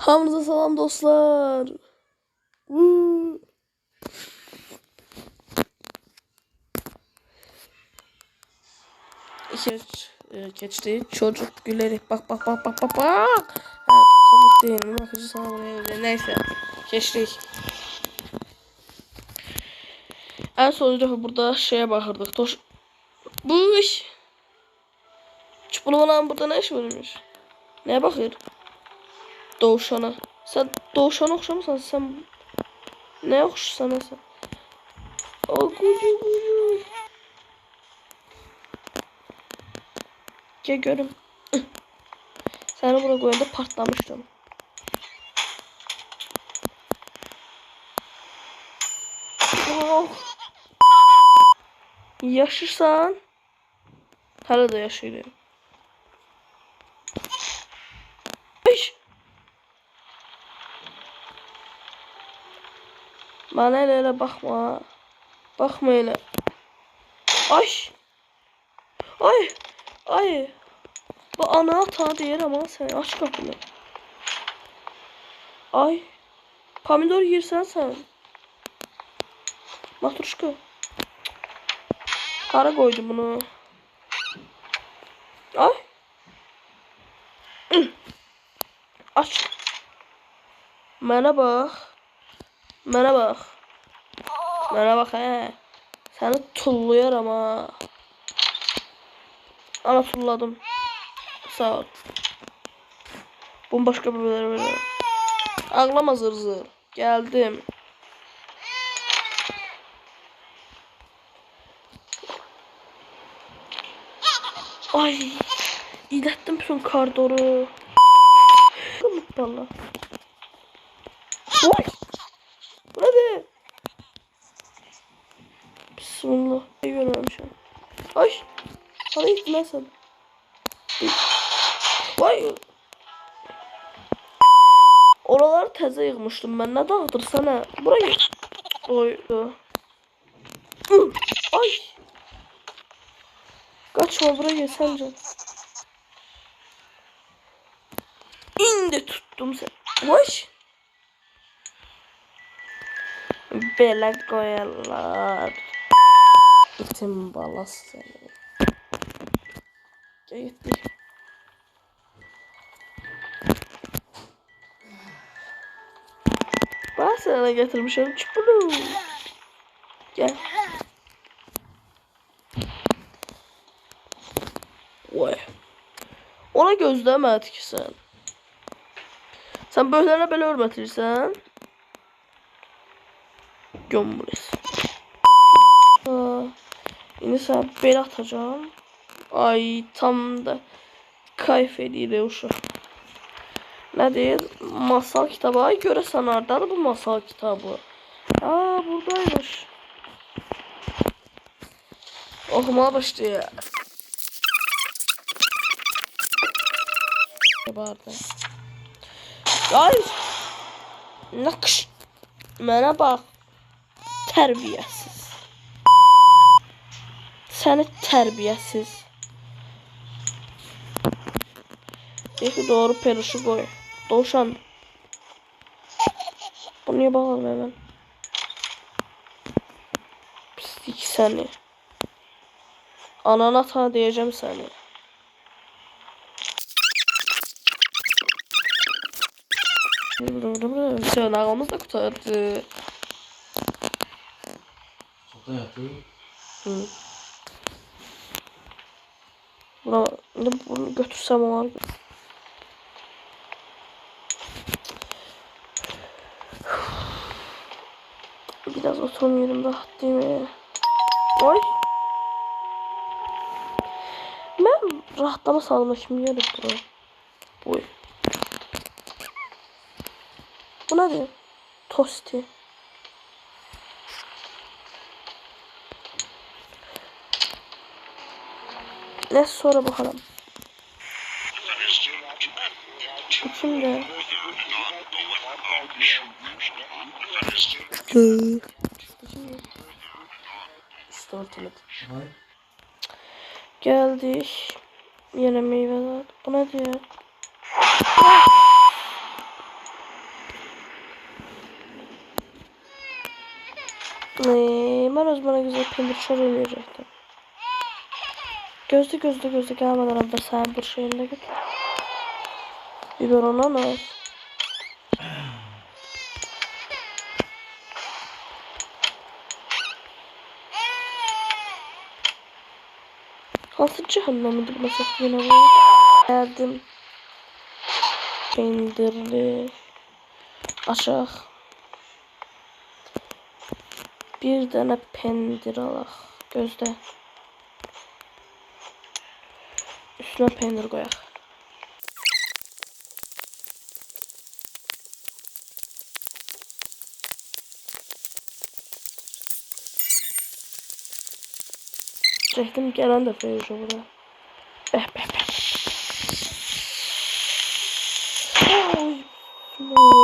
Hamınıza salam dostlar. Woo. Geçti. Çocuk gülerek bak. Ha, komik değil mi? Bakıcı sana buraya. Neyse. Geçtik. En son defa burada şeye bakırdık. Bu iş. Çubuğun burada ne iş varmış? Neye bakır? Doğuşana. Sen doğuşana okşamısan sen. Ne okşasana sen? O gucu. Gel görüm. Seni buraya koyanda partlamıştım. Oh. Yaşırsan. Hala da yaşıyorum. Ayş. Bana öyle bakma. Bakma öyle. Ay. Ay. Ay. Bu ana hata değil ama sen aç kapını. Ay. Pomidor yersen sen. Matruşka. Kara koydum bunu. Ay. Aç. Bana bak. Bana bak. Bana bak he. Seni tulluyorum ha. Ana tulladım. Sağ ol. Bunu başka bir böyle. Ağlama zır zır. Geldim. Ay. İlettim bütün kardoru. Valla. Oy. Bu ne? Bismillah. Görmemişim. Ay. Hadi gitme sen. Vay. Oraları təzə yığmışdım ben. Ne dağıtırsana. Burayı. Oy. Ay. Kaçma buraya sence. İndi tuttum sen. Vay. Belə koyarlar. İtim balası seni. Gittik. Ben sana getirmişim çubuğu. Gel. Vay. Ona gözləmədik ki sen. Sen böylələrə belə örmətirsən. Gömürüz. Yine sana bel atacağım. Ay tam da kayf ediyor uşaq. Ne deyir? Masal kitabı. Ay görəsən hardadır bu masal kitabı? Aa buradaymış. Oxumaya başlayır. Vardı. Ay. Nakış. Mənə bax. Tərbiyəsiz. Səni tərbiyəsiz. Peki doğru perişi koy. Doğuşan. Bunu niye bakalım hemen. Pislik seni. Anana ta diyeceğim seni. Sen ağamız da kurtardı. Sokta yatıyor. Hı. Bunu götürsem olur. Biraz oturun yerimde rahat değil mi? Oy. Ben rahatlama sağlamak için yerim bunu. Oy. Bu ne? Tosti. Ne sonra bakalım. Bu kimde? İşte ortalık. Geldik. Yine meyveler. Bu ne diyor? Ben o zaman güzel pendir şöyle eləyəcəkdim. Gözlə gəlmədən əvvəl sənin bir şeyində götür. Biberondan az. Hansı cəhənnəmidir bu məsəf yine bu? Gəldim. Pendirli. Aşağı. Bir dənə pendir alaq. Gözlə. Üstünə pendir qoyaq. Çəkdim gələn dəfə yoxsa bura. Bəh. Oy.